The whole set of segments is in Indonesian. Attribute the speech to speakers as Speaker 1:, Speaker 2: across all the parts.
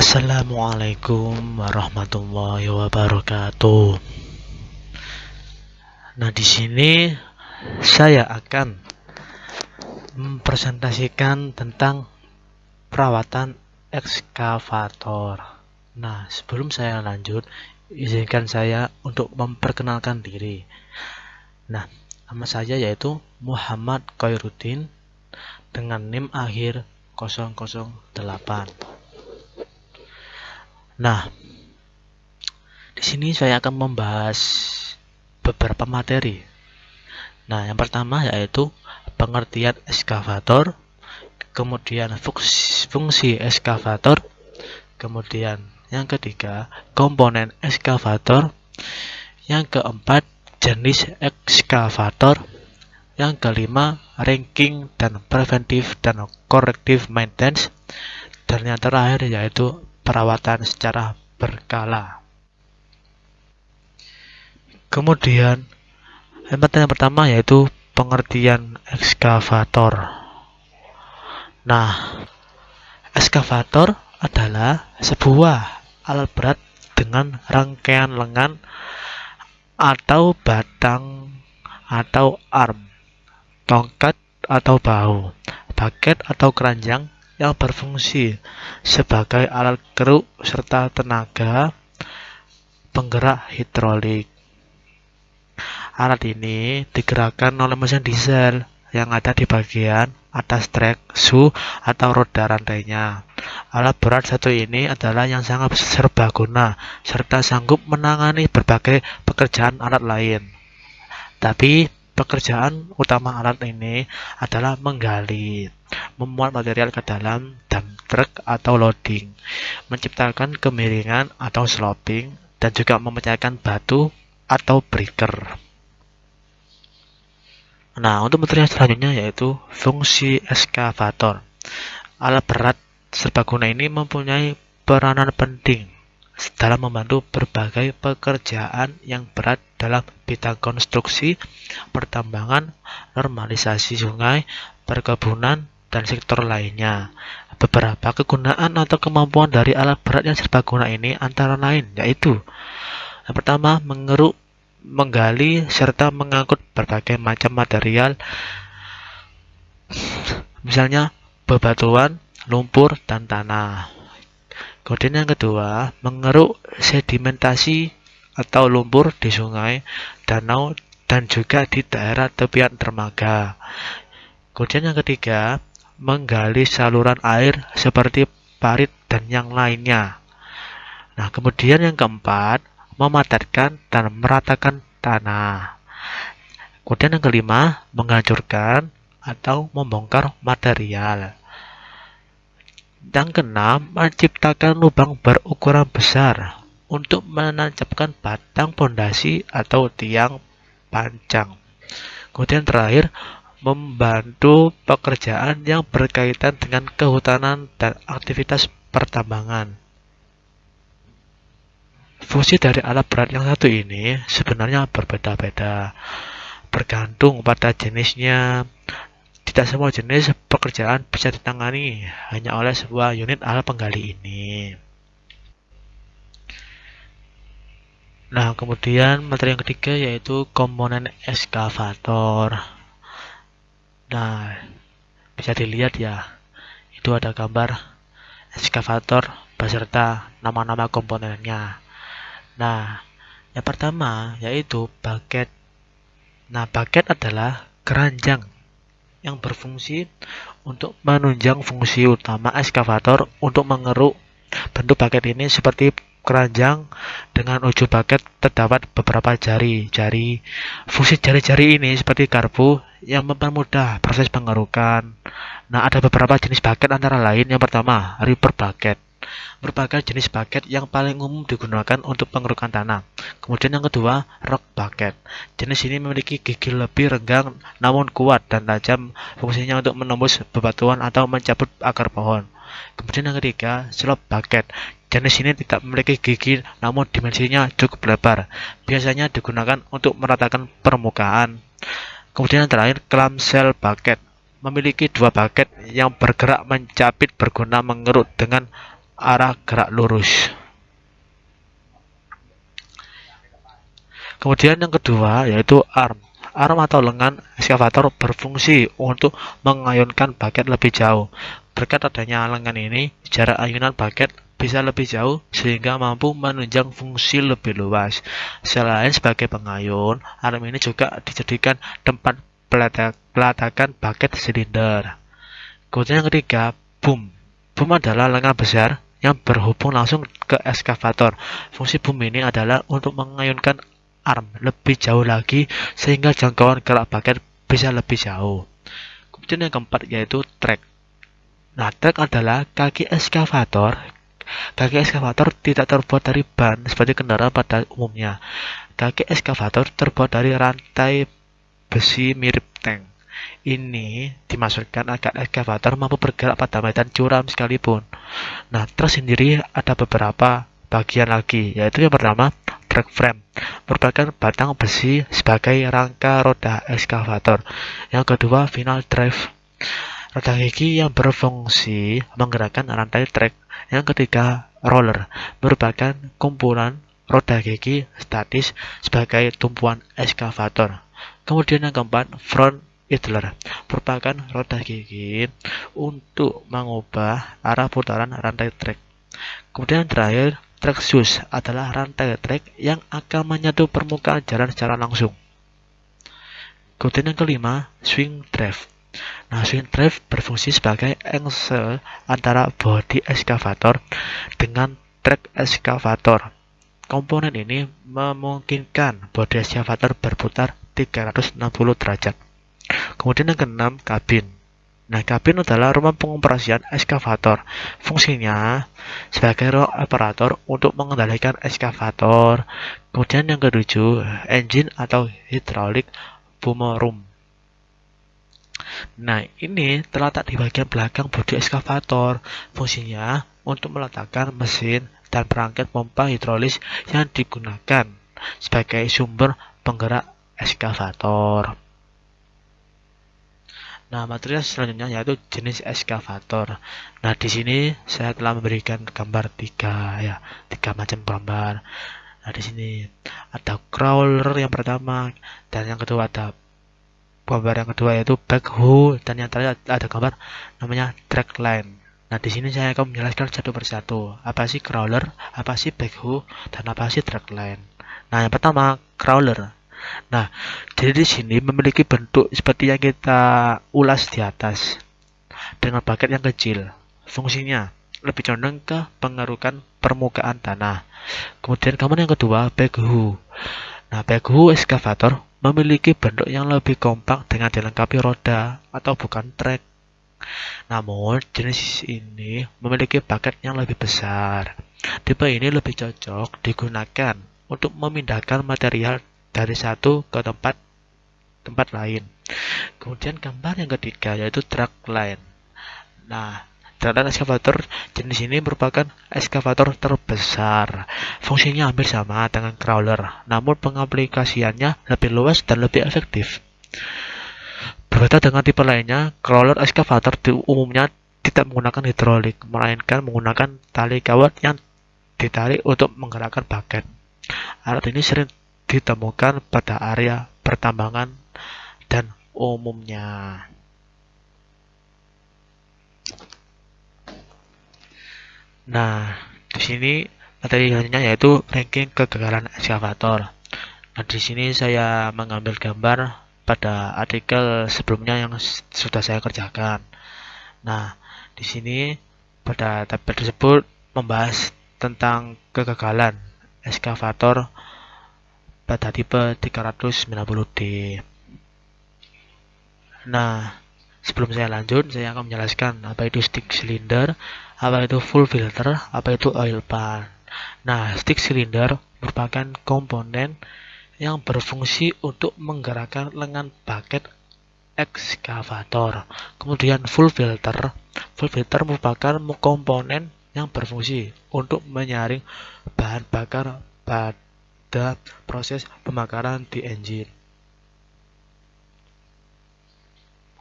Speaker 1: Assalamualaikum warahmatullahi wabarakatuh. Nah, di sini saya akan mempresentasikan tentang perawatan ekskavator. Nah, sebelum saya lanjut, izinkan saya untuk memperkenalkan diri. Nah, nama saya yaitu Muhammad Khairuddin dengan NIM akhir 008. Nah, di sini saya akan membahas beberapa materi. Nah, yang pertama yaitu pengertian ekskavator, kemudian fungsi ekskavator, kemudian yang ketiga komponen ekskavator, yang keempat jenis ekskavator, yang kelima ranking dan preventif dan corrective maintenance, dan yang terakhir yaitu perawatan secara berkala. Kemudian yang pertama yaitu pengertian ekskavator. Nah, ekskavator adalah sebuah alat berat dengan rangkaian lengan atau batang atau arm, tongkat atau bahu, baket atau keranjang yang berfungsi sebagai alat keruk serta tenaga penggerak hidrolik. Alat ini digerakkan oleh mesin diesel yang ada di bagian atas trek, su, atau roda rantainya. Alat berat satu ini adalah yang sangat serbaguna serta sanggup menangani berbagai pekerjaan alat lain. Tapi pekerjaan utama alat ini adalah menggali, memuat material ke dalam dump truck atau loading, menciptakan kemiringan atau sloping, dan juga memecahkan batu atau breaker. Nah, untuk materi yang selanjutnya yaitu fungsi ekskavator. Alat berat serbaguna ini mempunyai peranan penting dalam membantu berbagai pekerjaan yang berat dalam bidang konstruksi, pertambangan, normalisasi sungai, perkebunan, dan sektor lainnya. Beberapa kegunaan atau kemampuan dari alat berat yang serbaguna ini antara lain yaitu yang pertama, mengeruk, menggali, serta mengangkut berbagai macam material, misalnya bebatuan, lumpur, dan tanah. Kemudian yang kedua, mengeruk sedimentasi atau lumpur di sungai, danau, dan juga di daerah tepian dermaga. Kemudian yang ketiga, menggali saluran air seperti parit dan yang lainnya. Nah, kemudian yang keempat, memadatkan dan meratakan tanah. Kemudian yang kelima, menghancurkan atau membongkar material. Yang keenam, menciptakan lubang berukuran besar untuk menancapkan batang pondasi atau tiang pancang. Kemudian terakhir, membantu pekerjaan yang berkaitan dengan kehutanan dan aktivitas pertambangan. Fungsi dari alat berat yang satu ini sebenarnya berbeda-beda, bergantung pada jenisnya. Tidak semua jenis pekerjaan bisa ditangani hanya oleh sebuah unit alat penggali ini. Nah, kemudian materi yang ketiga yaitu komponen ekskavator. Nah, bisa dilihat ya, itu ada gambar ekskavator beserta nama-nama komponennya. Nah, yang pertama yaitu baket. Nah, baket adalah keranjang yang berfungsi untuk menunjang fungsi utama ekskavator untuk mengeruk. Bentuk baket ini seperti keranjang dengan ujung baket terdapat beberapa jari-jari. Fungsi jari-jari ini seperti garpu yang mempermudah proses pengerukan. Nah, ada beberapa jenis baket antara lain. Yang pertama, ripper bucket, merupakan jenis bucket yang paling umum digunakan untuk pengerukan tanah. Kemudian yang kedua, rock bucket. Jenis ini memiliki gigi lebih renggang namun kuat dan tajam, fungsinya untuk menembus bebatuan atau mencabut akar pohon. Kemudian yang ketiga, slope bucket. Jenis ini tidak memiliki gigi namun dimensinya cukup lebar, biasanya digunakan untuk meratakan permukaan. Kemudian yang terakhir, clamshell bucket. Memiliki dua bucket yang bergerak mencapit berguna mengeruk dengan arah gerak lurus. Kemudian yang kedua yaitu arm. Arm atau lengan eskavator berfungsi untuk mengayunkan bucket lebih jauh. Berkat adanya lengan ini, jarak ayunan bucket bisa lebih jauh sehingga mampu menunjang fungsi lebih luas. Selain sebagai pengayun, arm ini juga dijadikan tempat peletakan bucket silinder. Kemudian yang ketiga, boom. Boom adalah lengan besar yang berhubung langsung ke eskavator. Fungsi boom ini adalah untuk mengayunkan arm lebih jauh lagi sehingga jangkauan gerak bucket bisa lebih jauh. Kemudian yang keempat yaitu track. Nah, track adalah kaki eskavator. Kaki eskavator tidak terbuat dari ban seperti kendaraan pada umumnya. Kaki eskavator terbuat dari rantai besi mirip tank. Ini dimaksudkan agar eskavator mampu bergerak pada medan curam sekalipun. Nah, truk sendiri ada beberapa bagian lagi, yaitu yang pertama, track frame, merupakan batang besi sebagai rangka roda eskavator. Yang kedua, final drive, roda gigi yang berfungsi menggerakkan rantai trek. Yang ketiga, roller, merupakan kumpulan roda gigi statis sebagai tumpuan eskavator. Kemudian yang keempat, front idler, merupakan roda gigi untuk mengubah arah putaran rantai trek. Kemudian yang terakhir, track shoes adalah rantai trek yang akan menyentuh permukaan jalan secara langsung. Kemudian yang kelima, swing drive. Nah, swing drive berfungsi sebagai engsel antara bodi eskavator dengan trek eskavator. Komponen ini memungkinkan bodi eskavator berputar 360 derajat. Kemudian yang keenam, kabin. Nah, kabin adalah rumah pengoperasian eskavator. Fungsinya sebagai ruang operator untuk mengendalikan eskavator. Kemudian yang ketujuh, engine atau hydraulic boom room. Nah, ini terletak di bagian belakang bodi eskavator. Fungsinya untuk meletakkan mesin dan perangkat pompa hidrolis yang digunakan sebagai sumber penggerak eskavator. Nah, material selanjutnya yaitu jenis eskavator. Nah, di sini saya telah memberikan gambar tiga macam gambar. Nah, di sini ada crawler yang pertama, dan yang kedua ada gambar yang kedua yaitu backhoe, dan yang terakhir ada gambar namanya trackline. Nah, di sini saya akan menjelaskan satu persatu. Apa sih crawler, apa sih backhoe, dan apa sih trackline. Nah, yang pertama crawler. Nah, jadi di sini memiliki bentuk seperti yang kita ulas di atas dengan bucket yang kecil. Fungsinya lebih condong ke pengerukan permukaan tanah. Kemudian kemudian yang kedua, backhoe. Nah, backhoe eskavator memiliki bentuk yang lebih kompak dengan dilengkapi roda atau bukan trek. Namun, jenis ini memiliki bucket yang lebih besar. Tipe ini lebih cocok digunakan untuk memindahkan material dari satu ke tempat lain. Kemudian gambar yang ketiga yaitu trackline. Nah, trackline eskavator jenis ini merupakan eskavator terbesar. Fungsinya hampir sama dengan crawler, namun pengaplikasiannya lebih luas dan lebih efektif. Berbeda dengan tipe lainnya, crawler eskavator umumnya tidak menggunakan hidrolik, melainkan menggunakan tali kawat yang ditarik untuk menggerakkan bucket. Alat ini sering ditemukan pada area pertambangan dan umumnya. Nah, di sini materi selanjutnya yaitu ranking kegagalan eskavator. Nah, di sini saya mengambil gambar pada artikel sebelumnya yang sudah saya kerjakan. Nah, di sini pada tabel tersebut membahas tentang kegagalan eskavator pada tipe 390D. Nah, sebelum saya lanjut, saya akan menjelaskan apa itu stick cylinder, apa itu full filter, apa itu oil pan. Nah, stick cylinder merupakan komponen yang berfungsi untuk menggerakkan lengan bucket ekskavator. Kemudian full filter merupakan komponen yang berfungsi untuk menyaring bahan bakar pada proses pembakaran di engine.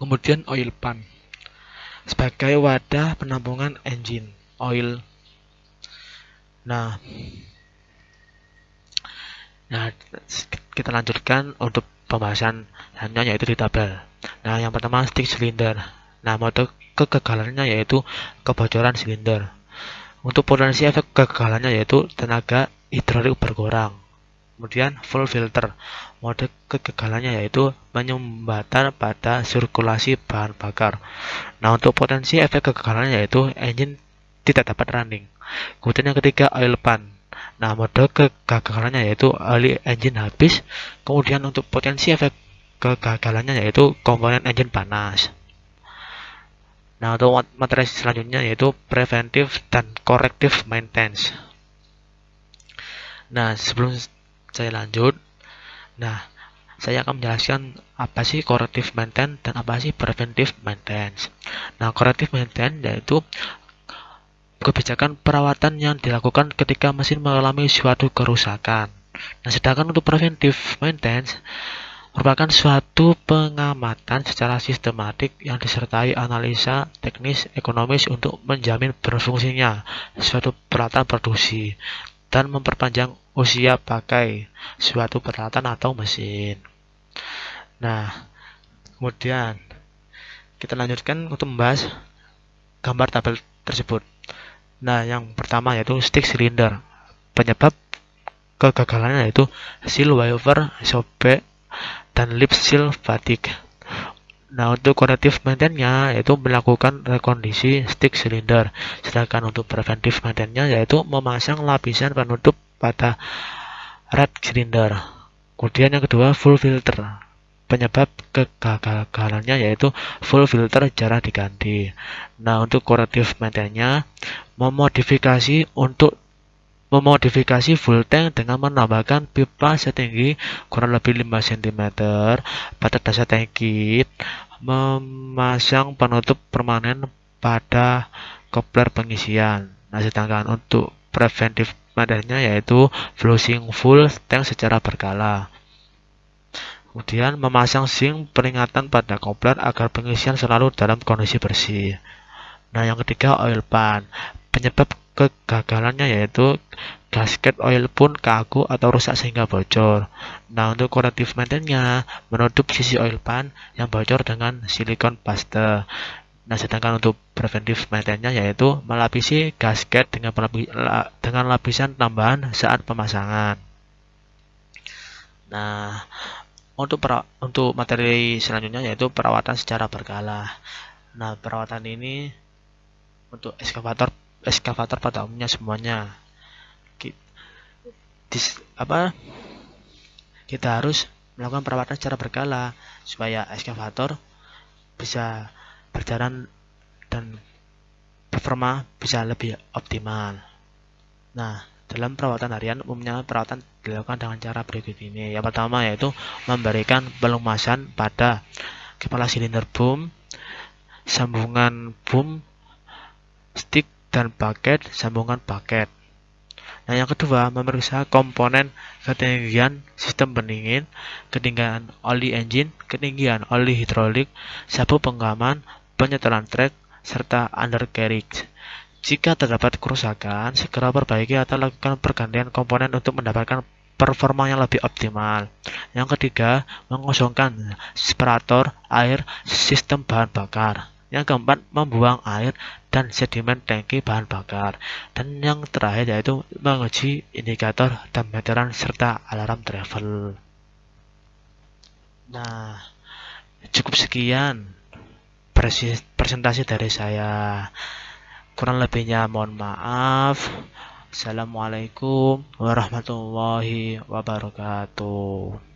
Speaker 1: Kemudian oil pan sebagai wadah penampungan engine oil Nah, nah kita lanjutkan untuk pembahasan selanjutnya yaitu di tabel. Nah, yang pertama stick silinder. Nah, mode kegagalannya yaitu kebocoran silinder. Untuk potensi efek kegagalannya yaitu tenaga hidrolik berkurang. Kemudian full filter, mode kegagalannya yaitu penyumbatan pada sirkulasi bahan bakar. Nah, untuk potensi efek kegagalannya yaitu engine tidak dapat running. Kemudian yang ketiga oil pan. Nah, mode kegagalannya yaitu oil engine habis. Kemudian untuk potensi efek kegagalannya yaitu komponen engine panas. Nah, untuk materi selanjutnya yaitu preventive dan corrective maintenance. Nah, sebelum saya lanjut, saya akan menjelaskan apa sih corrective maintenance dan apa sih preventive maintenance. Nah, corrective maintenance yaitu kebijakan perawatan yang dilakukan ketika mesin mengalami suatu kerusakan. Nah, sedangkan untuk preventive maintenance merupakan suatu pengamatan secara sistematik yang disertai analisa teknis ekonomis untuk menjamin berfungsinya suatu peralatan produksi dan memperpanjang usia pakai suatu peralatan atau mesin. Nah, kemudian kita lanjutkan untuk membahas gambar tabel tersebut. Nah, yang pertama yaitu stick cylinder. Penyebab kegagalannya yaitu seal waver sobek dan lip seal fatigue. Nah, untuk corrective maintenance-nya yaitu melakukan rekondisi stick cylinder. Sedangkan untuk preventive maintenance-nya yaitu memasang lapisan penutup pada red cylinder. Kemudian yang kedua full filter. Penyebab kegagalannya yaitu full filter jarang diganti. Nah, untuk corrective maintenance-nya memodifikasi full tank dengan menambahkan pipa setinggi kurang lebih 5 cm pada dasar tangki, memasang penutup permanen pada kopler pengisian. Nah, sedangkan untuk preventive maintenance-nya yaitu flushing full tank secara berkala. Kemudian memasang zinc peringatan pada kopler agar pengisian selalu dalam kondisi bersih. Nah, yang ketiga oil pan. Penyebab kegagalannya yaitu gasket oil pun kaku atau rusak sehingga bocor. Nah, untuk corrective maintenance-nya menutup sisi oil pan yang bocor dengan silikon paste. Nah, sedangkan untuk preventive maintenance-nya yaitu melapisi gasket dengan lapisan tambahan saat pemasangan. Nah, untuk materi selanjutnya yaitu perawatan secara berkala. Nah, perawatan ini untuk eskavator pada umumnya semuanya kita harus melakukan perawatan secara berkala supaya eskavator bisa berjalan dan performa bisa lebih optimal. Nah, dalam perawatan harian umumnya perawatan dilakukan dengan cara berikut ini. Yang pertama yaitu memberikan pelumasan pada kepala silinder boom, sambungan boom, stick dan paket, sambungan paket. Nah, yang kedua memeriksa komponen ketinggian sistem pendingin, ketinggian oli engine, ketinggian oli hidrolik, sabuk pengaman, penyetelan trek, serta undercarriage. Jika terdapat kerusakan, segera perbaiki atau lakukan pergantian komponen untuk mendapatkan performa yang lebih optimal. Yang ketiga, mengosongkan separator air sistem bahan bakar. Yang keempat, membuang air dan sedimen tangki bahan bakar. Dan yang terakhir yaitu menguji indikator dan meteran serta alarm travel. Nah, cukup sekian presentasi dari saya. Kurang lebihnya mohon maaf. Assalamualaikum warahmatullahi wabarakatuh.